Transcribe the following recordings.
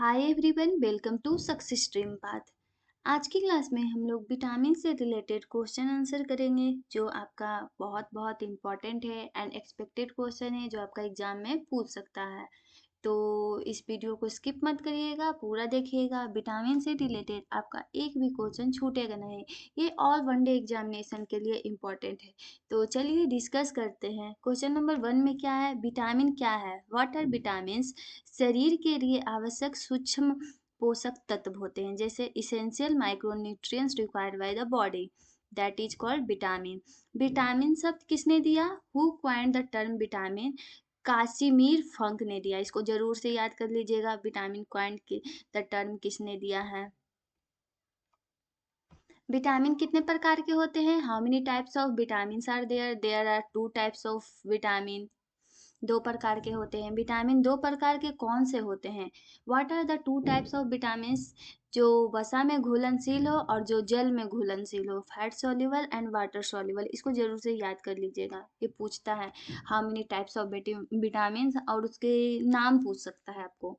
Hi everyone, welcome to success dream path. आज की class में हम लोग विटामिन से रिलेटेड क्वेश्चन आंसर करेंगे जो आपका बहुत बहुत इम्पॉर्टेंट है एंड एक्सपेक्टेड क्वेश्चन है जो आपका एग्जाम में पूछ सकता है। तो इस वीडियो को स्किप मत करिएगा, पूरा देखिएगा। विटामिन से रिलेटेड आपका एक भी क्वेश्चन छूटेगा नहीं। ये ऑल वन डे एग्जामिनेशन के लिए इम्पॉर्टेंट है। तो चलिए डिस्कस करते हैं। क्वेश्चन नंबर 1 में क्या है? विटामिन क्या है? What are vitamins? शरीर के लिए आवश्यक सूक्ष्म पोषक तत्व होते हैं, जैसे essential micronutrients required by the body, that is called vitamin. Vitamin शब्द किसने दिया? Who coined the term vitamin? Casimir Funk ने दिया। इसको जरूर से याद कर लीजिएगा, विटामिन क्वाइंड की द टर्म किसने दिया है। विटामिन कितने प्रकार के होते हैं? How many types of vitamin are there? There are two types of vitamin. दो प्रकार के होते हैं। विटामिन दो प्रकार के कौन से होते हैं? What are the two types of vitamin? जो वसा में घुलनशील हो और जो जल में घुलनशील हो। Fat soluble and water soluble. इसको जरूर से याद कर लीजिएगा, ये पूछता है how many types of vitamin और उसके नाम पूछ सकता है आपको।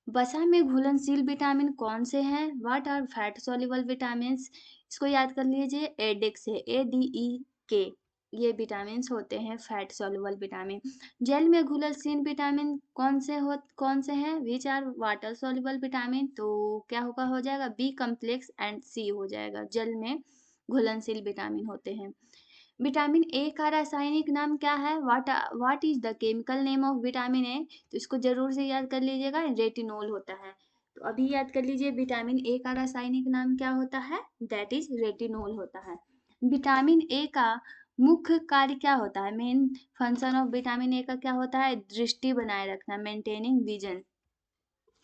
वसा में घुलनशील विटामिन कौन से हैं? What are fat soluble vitamin? इसको याद कर लीजिए, एडेक्स है, ADEK। ये विटामिन होते हैं फैट सॉल्युबल विटामिन। जल में घुलनशील विटामिन कौन से हैं? Which are water soluble vitamin. तो क्या होगा, हो जाएगा बी कम्प्लेक्स एंड सी हो जाएगा। जल में घुलनशील विटामिन होते हैं। विटामिन ए का रासायनिक नाम क्या है? What is the chemical name of vitamin ए? तो इसको जरूर से याद कर लीजिएगा, रेटिनोल होता है। तो अभी याद कर लीजिए विटामिन ए का रासायनिक नाम क्या होता है? दैट इज रेटिनोल होता है। विटामिन ए का मुख्य कार्य क्या होता है? Main function of vitamin A का क्या होता है? दृष्टि बनाए रखना, मेंटेनिंग विजन।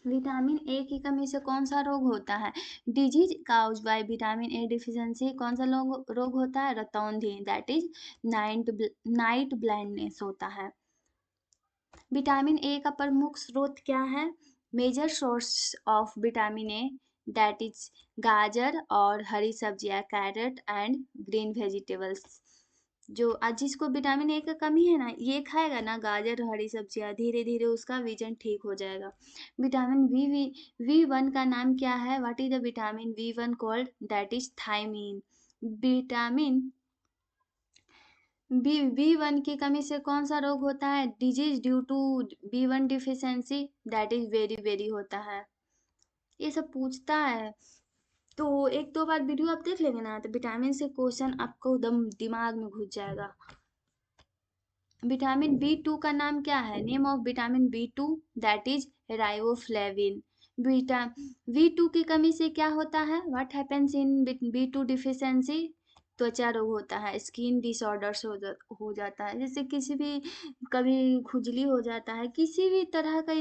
विटामिन ए की कमी से कौन सा रोग होता है? Disease caused by vitamin A deficiency. कौन सा रोग होता है? रतौंधी, दैट इज नाइट ब्लाइंडनेस होता है। विटामिन ए का प्रमुख स्रोत क्या है? Major source of vitamin A that is गाजर और हरी सब्जियां, कैरेट एंड ग्रीन वेजिटेबल्स। जो आज जिसको विटामिन ए का कमी है ना, ये खाएगा ना गाजर हरी सब्जियां, धीरे धीरे उसका विजन ठीक हो जाएगा। विटामिन V1 का नाम क्या है? What is the vitamin V1 called? That is thiamine. Vitamin B1 की कमी से कौन सा रोग होता है? Disease due to B1 deficiency, that is very very होता है। ये सब पूछता है, तो एक दो बार वीडियो आप देख लेंगे ना, तो विटामिन से क्वेश्चन आपको दम दिमाग में घुस जाएगा। विटामिन B2 का नाम क्या है? Name of vitamin B2 that is riboflavin. Beta B2 की कमी से क्या होता है? What happens in B2 deficiency? त्वचा रोग होता है, स्किन डिसऑर्डर्स हो जाता है। जैसे किसी भी कभी खुजली हो जाता है, किसी भी तरह का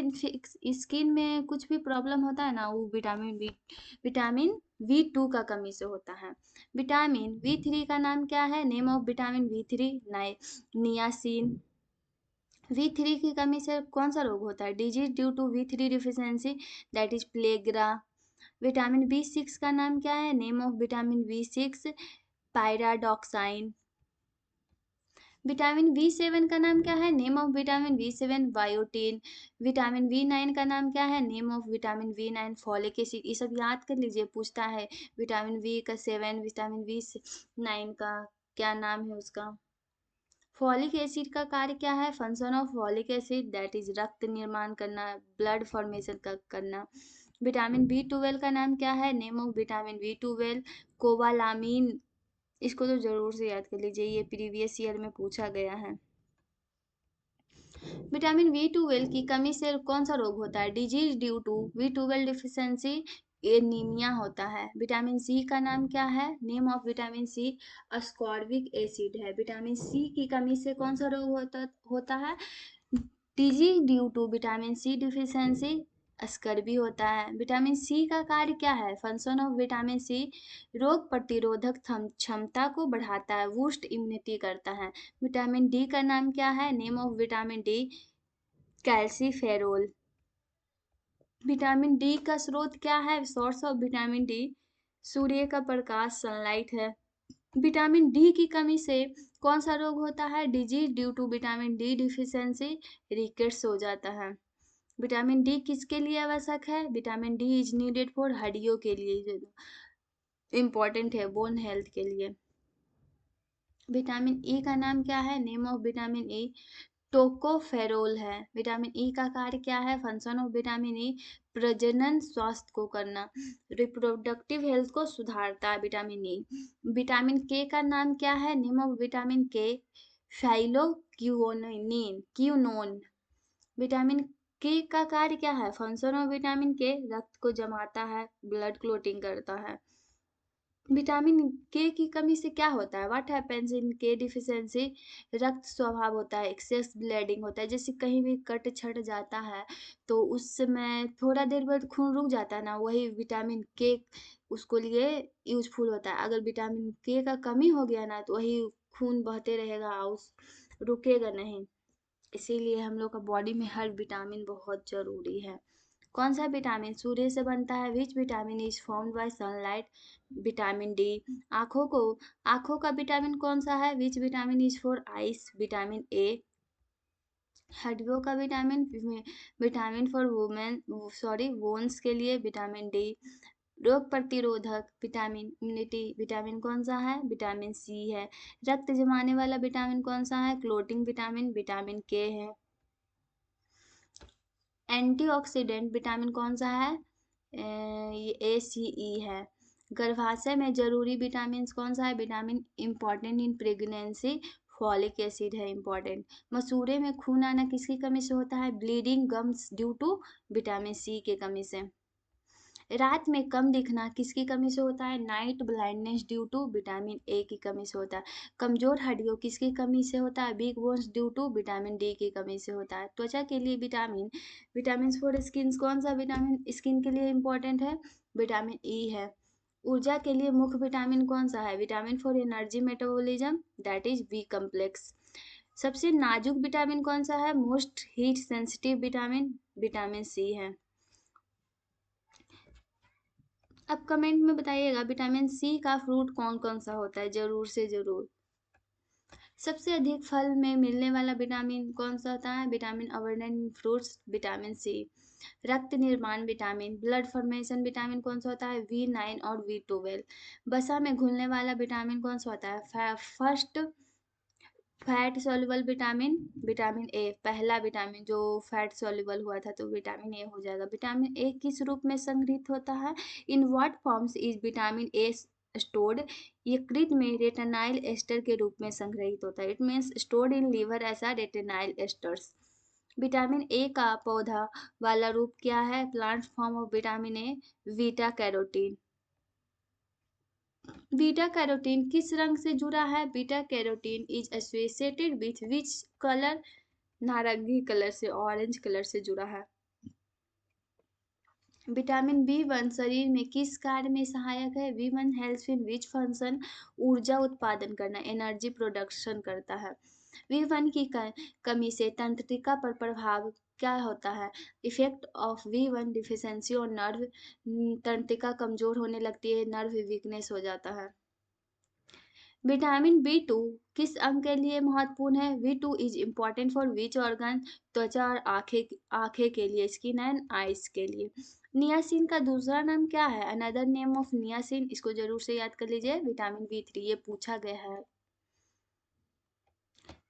स्किन में कुछ भी प्रॉब्लम होता है ना, वो विटामिन V2 का कमी से होता है। विटामिन V3 का नाम क्या है? Name of vitamin V3 niacin. V3 की कमी से कौन सा रोग होता है? Disease due to V3 deficiency, that is pellagra. Vitamin B6 का नाम क्या है? Name of vitamin B6 pyridoxine. Vitamin B7 का नाम क्या है? Name of vitamin B7 biotin. Vitamin V9 का नाम क्या है? Name of vitamin V9 folic acid. ये सब याद कर लीजिए, पूछता है। विटामिन V का 7, विटामिन V9 का क्या नाम है उसका? फॉलिक एसिड का कार्य क्या है? Function of folic acid that is रक्त निर्माण करना, ब्लड फॉर्मेशन करना। विटामिन B12 का नाम क्या है? Name of vitamin B12 कोबालामीन। इसको तो जरूर से याद कर लीजिए, ये प्रीवियस ईयर में पूछा गया है। विटामिन B12 की कमी से कौन सा रोग होता है? Disease due to B12 deficiency, anaemia होता है। विटामिन सी का नाम क्या है? Name of vitamin C ascorbic acid है। विटामिन सी की कमी से कौन सा रोग होता है? Disease due to vitamin C deficiency, scurvy होता है। विटामिन सी का कार्य क्या है? फंक्शन ऑफ विटामिन सी रोग प्रतिरोधक क्षमता को बढ़ाता है, बूस्ट इम्यूनिटी करता है। विटामिन डी का नाम क्या है? Name of vitamin D calciferol. Vitamin D का स्रोत क्या है? सोर्स ऑफ विटामिन डी सूर्य का प्रकाश, सनलाइट है। विटामिन डी की कमी से कौन सा रोग होता है? Disease due to vitamin D deficiency, rickets हो जाता है। विटामिन डी किसके लिए आवश्यक है? Vitamin D is needed for हड्डियों के लिए, इम्पॉर्टेंट है बोन हेल्थ के लिए। विटामिन ई का नाम क्या है? Name of vitamin E tocopherol है। विटामिन ई का कार्य क्या है? फंक्शन ऑफ विटामिन ई प्रजनन स्वास्थ्य को करना, रिप्रोडक्टिव हेल्थ को सुधारता है विटामिन ई। विटामिन के का नाम क्या है? नेम ऑफ विटामिन के फाइलोक्यूनोन क्यूनोन। विटामिन के का कार्य क्या है? फंक्शन ऑफ विटामिन के रक्त को जमाता है, ब्लड क्लोटिंग करता है। विटामिन के की कमी से क्या होता है? व्हाट हैपेंस इन के डिफिशियंसी? रक्त स्वभाव होता है, एक्सेस ब्लीडिंग होता है। जैसे कहीं भी कट छट जाता है तो उस समय थोड़ा देर बाद खून रुक जाता है ना, वही विटामिन के उसको लिए यूजफुल होता है। अगर विटामिन के का कमी हो गया ना तो वही खून बहते रहेगा, उस रुकेगा नहीं। इसीलिए हम लोग का बॉडी में हर विटामिन बहुत जरूरी है। कौन सा विटामिन सूर्य से बनता है? Which vitamin is formed by sunlight? Vitamin D. आंखों का विटामिन कौन सा है? Which vitamin is for ice? Vitamin A. हड्डियों का विटामिन फॉर वुमेन बोन्स के लिए विटामिन डी। रोग प्रतिरोधक विटामिन इम्यूनिटी विटामिन कौन सा है? विटामिन सी है। रक्त जमाने वाला विटामिन कौन सा है? क्लोटिंग विटामिन के है। एंटीऑक्सीडेंट विटामिन कौन सा है? ये ए सी ई है। गर्भाशय में जरूरी विटामिन कौन सा है? Vitamin important in pregnancy folic acid है इंपॉर्टेंट। मसूड़े में खून आना किसकी कमी से होता है? Bleeding gums due to vitamin C के कमी से। रात में कम दिखना किसकी कमी से होता है? Night blindness due to vitamin A की कमी से होता है। कमजोर हड्डियों किसकी कमी से होता है? Weak bones due to vitamin D की कमी से होता है। त्वचा के लिए विटामिन फॉर स्किन कौन सा विटामिन स्किन के लिए इंपॉर्टेंट है? विटामिन ई है। ऊर्जा के लिए मुख्य विटामिन कौन सा है? Vitamin for energy metabolism that is B complex. सबसे नाजुक विटामिन कौन सा है? Most heat sensitive vitamin C है। अब कमेंट में बताइएगा विटामिन सी का फ्रूट कौन कौन सा होता है, जरूर से जरूर। सबसे अधिक फल में मिलने वाला विटामिन कौन सा होता है? Vitamin abundant in fruits vitamin C. रक्त निर्माण विटामिन ब्लड फॉर्मेशन विटामिन कौन सा होता है? V9 और V12। वसा में घुलने वाला विटामिन कौन सा होता है? First fat soluble vitamin A. पहला विटामिन जो फैट सॉल्युबल हुआ था तो विटामिन ए हो जाएगा। विटामिन ए किस रूप में संग्रहित होता है? In what forms is vitamin A stored? यकृत में रेटिनाइल एस्टर के रूप में संग्रहित होता है। It means stored in liver as a retinyl esters. Vitamin A का पौधा वाला रूप क्या है? Plant form of vitamin A beta carotene. Beta carotene किस रंग से जुड़ा है? Beta carotene is associated with which colour? नारंगी कलर से, ऑरेंज कलर से जुड़ा है। विटामिन B1 शरीर में किस कार्य में सहायक है? B1 helps in which function? ऊर्जा उत्पादन करना, एनर्जी प्रोडक्शन करता है। B1 की कमी से तंत्रिका पर प्रभाव क्या होता है? इफेक्ट ऑफ B1 डिफिशियंसी और नर्व, तंत्रिका कमजोर होने लगती है, नर्व वीकनेस हो जाता है। विटामिन B2 किस अंग के लिए महत्वपूर्ण है? B2 is important for which organ? त्वचा और आंखें के लिए, स्किन एंड आइज के लिए। नियासिन का दूसरा नाम क्या है? अनदर नेम ऑफ नियासिन, इसको जरूर से याद कर लीजिए, विटामिन B3, ये पूछा गया है।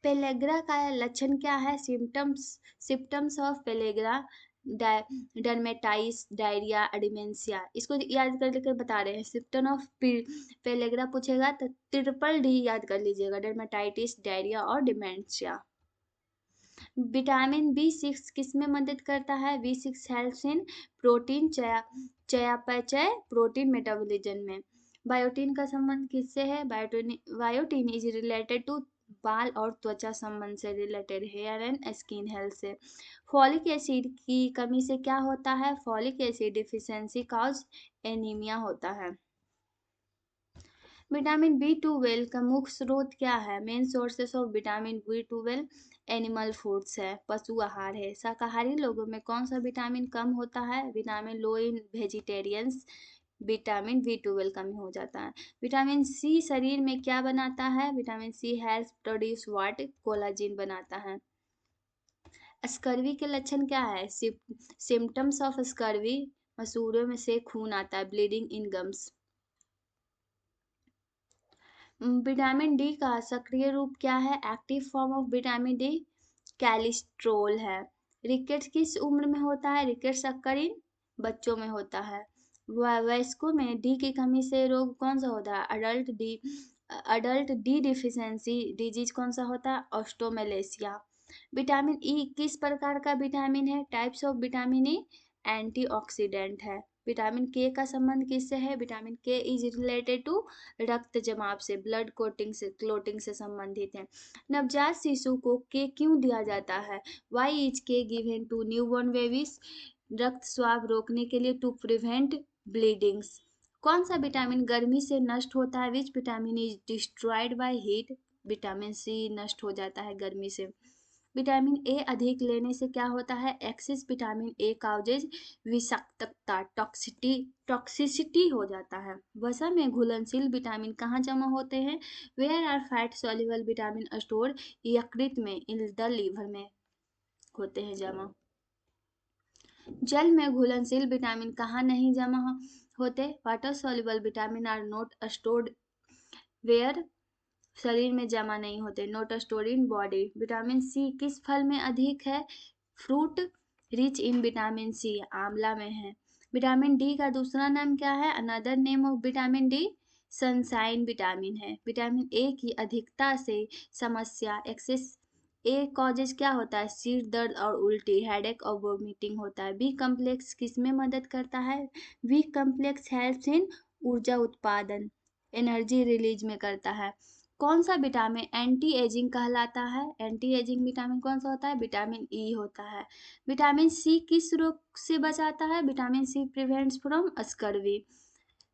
पेलेग्रा का लक्षण क्या है? Symptoms of pellagra dermatitis, diarrhoea, dementia, इसको याद कर लेकर बता रहे हैं। सिम्टम ऑफ पेलेग्रा पूछेगा तो ट्रिपल D याद कर लीजिएगा, डर्मेटाइटिस, डायरिया और डिमेंशिया। विटामिन B6 किस में मदद करता है? B6 हेल्प्स इन प्रोटीन चयापचय, प्रोटीन मेटाबॉलिज्म में। बायोटीन का संबंध किससे है? बायोटीन इज रिलेटेड टू बाल और त्वचा संबंध से related, hair and skin health से। फॉलिक एसिड की कमी से क्या होता है? Folic acid deficiency cause anaemia होता है। विटामिन B12 का मुख्य स्रोत क्या है? Main sources of vitamin B12 animal foods है, पशु आहार है। शाकाहारी लोगों में कौन सा विटामिन कम होता है? विटामिन लो इन वेजिटेरियंस, विटामिन B12 कम हो जाता है। विटामिन सी शरीर में क्या बनाता है? Vitamin C help produce what? Collagen बनाता है। स्कर्वी के लक्षण क्या है? सिम्टम्स ऑफ स्कर्वी, मसूड़ों में से खून आता है, bleeding in gums. Vitamin D का सक्रिय रूप क्या है? Active form of vitamin D calcitriol है। रिकेट्स किस उम्र में होता है? रिकेट्स अक्कर इन बच्चों में होता है। वयस्कों में डी की कमी से रोग कौन सा होता है? अडल्ट डी डिफिशियंसी डिजीज कौन सा होता है? ऑस्टोमेलेसिया। विटामिन ई किस प्रकार का विटामिन है? Types of vitamin E antioxidant है। विटामिन के का संबंध किससे है? विटामिन के इज रिलेटेड टू रक्त जमाव से, ब्लड क्लोटिंग से संबंधित है। नवजात शिशु को के क्यों दिया जाता है? वाई इज के गिवन टू न्यूबॉर्न बेबीज? रक्त स्राव रोकने के लिए, टू प्रिवेंट ब्लीडिंग्स। कौन सा विटामिन गर्मी से नष्ट होता है? Which vitamin is destroyed by heat? Vitamin C नष्ट हो जाता है गर्मी से। विटामिन ए अधिक लेने से क्या होता है? एक्सेस विटामिन ए काउजेज विषाक्तता, टॉक्सिसिटी हो जाता है। वसा में घुलनशील विटामिन कहाँ जमा होते हैं? Where are fat soluble vitamin store? यकृत में, इन द लीवर में होते हैं जमा। जल में घुलनशील विटामिन कहाँ नहीं जमा होते? Water soluble vitamin are not stored where? शरीर में जमा नहीं होते, not stored in body. Vitamin C किस फल में अधिक है? Fruit rich in vitamin C, आंवला में है। विटामिन डी का दूसरा नाम क्या है? Another name of vitamin D sunshine vitamin है। विटामिन ए की अधिकता से समस्या, एक्सेस ए कॉजेज क्या होता है? सिर दर्द और उल्टी, हेडेक और वोमिटिंग होता है। बी कम्प्लेक्स किस में मदद करता है? बी कम्प्लेक्स हेल्प्स इन ऊर्जा उत्पादन, एनर्जी रिलीज में करता है। कौन सा विटामिन एंटी एजिंग कहलाता है? एंटी एजिंग विटामिन कौन सा होता है? विटामिन ई होता है। विटामिन सी किस रोग से बचाता है? Vitamin C prevents from scurvy.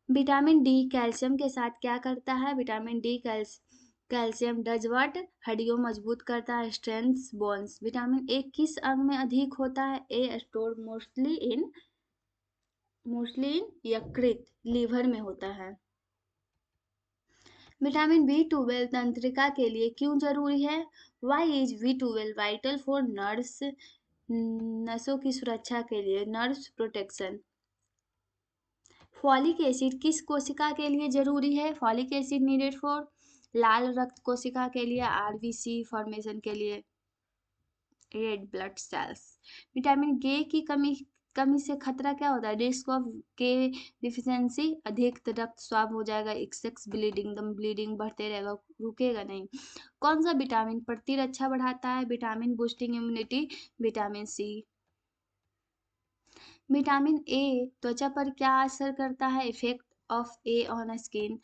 Vitamin D calcium के साथ क्या करता है? Vitamin D calcium does what? हड्डियों मजबूत करता है, स्ट्रेंथ्स बोन्स। विटामिन ए किस अंग में अधिक होता है? ए स्टोर मोस्टली इन यकृत, लीवर में होता है। विटामिन B12 तंत्रिका के लिए क्यों जरूरी है? Why is B12 vital for nerves? नसों की सुरक्षा के लिए, नर्व्स प्रोटेक्शन। फॉलिक एसिड किस कोशिका के लिए जरूरी है? फॉलिक एसिड नीडेड फॉर लाल रक्त कोशिका के लिए, आरबीसी फॉर्मेशन के लिए, रेड ब्लड सेल्स। विटामिन के की कमी से खतरा क्या होता है? रिस्क ऑफ के डिफिशियंसी, अधिक रक्त स्राव हो जाएगा, एक्सेस ब्लीडिंग, दम ब्लीडिंग बढ़ते रहेगा, रुकेगा नहीं। कौन सा विटामिन प्रतिरक्षा बढ़ाता है? Vitamin boosting immunity, vitamin C. Vitamin A त्वचा पर क्या असर करता है? Effect of A on skin,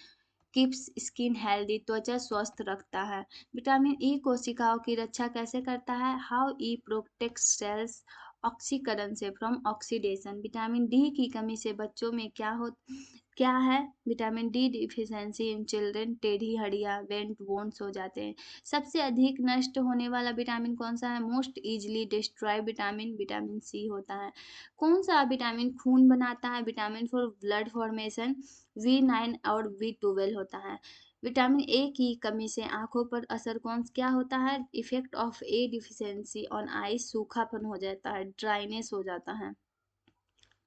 keeps skin healthy, त्वचा स्वस्थ रखता है। विटामिन ई कोशिकाओं की रक्षा कैसे करता है? हाउ ई प्रोटेक्ट्स सेल्स ऑक्सीकरण से, फ्रॉम ऑक्सीडेशन। विटामिन डी की कमी से बच्चों में क्या है? Vitamin D deficiency in children, टेढ़ी हड्डियां, बेंट बोन्स हो जाते हैं। सबसे अधिक नष्ट होने वाला विटामिन कौन सा है? Most easily destroy vitamin, vitamin C होता है। कौन सा विटामिन खून बनाता है? Vitamin for blood formation, V9 और B12 होता है। विटामिन ए की कमी से आंखों पर असर क्या होता है? Effect of A deficiency on eyes, सूखापन हो जाता है, ड्राइनेस हो जाता है।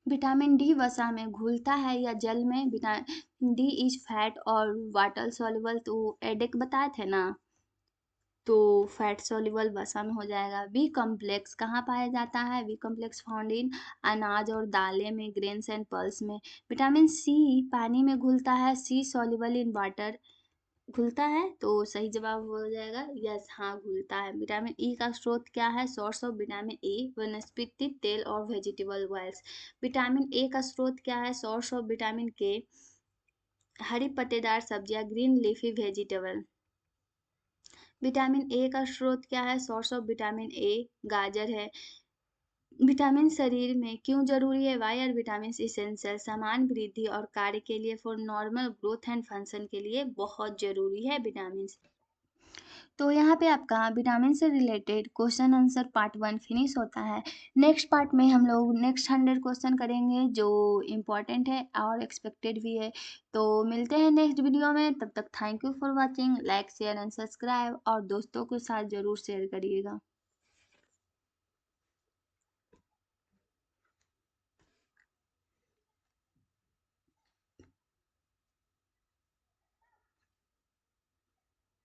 विटामिन डी वसा में घुलता है या जल में? विटामिन डी इज फैट और वाटर सॉल्युबल, तो एडेक बताए थे ना, तो फैट सॉल्युबल वसा में हो जाएगा। बी कम्प्लेक्स कहाँ पाया जाता है? बी कम्प्लेक्स फाउंड इन अनाज और दालें में, ग्रेन्स एंड पल्स में। विटामिन सी पानी में घुलता है, सी सॉल्युबल इन वाटर, घुलता है, तो सही जवाब हो जाएगा यस, हाँ घुलता है। विटामिन ई का स्रोत क्या है? सोर्स ऑफ विटामिन ए वनस्पति तेल और वेजिटेबल ऑयल्स। विटामिन ए का स्रोत क्या है? सोर्स ऑफ विटामिन के हरी पत्तेदार सब्जियां, green leafy vegetable. Vitamin A का स्रोत क्या है? सोर्स ऑफ विटामिन ए गाजर है। विटामिन शरीर में क्यों जरूरी है? Why are vitamin essential? समान वृद्धि और कार्य के लिए, for normal growth and function के लिए बहुत जरूरी है विटामिन। तो यहाँ पे आपका विटामिन से related question answer part 1 finish होता है। नेक्स्ट पार्ट में हम लोग नेक्स्ट 100 क्वेश्चन करेंगे जो इम्पोर्टेंट है और एक्सपेक्टेड भी है। तो मिलते हैं नेक्स्ट वीडियो में, तब तक thank you for watching. Like share and subscribe और दोस्तों के साथ ज़रूर शेयर करिएगा।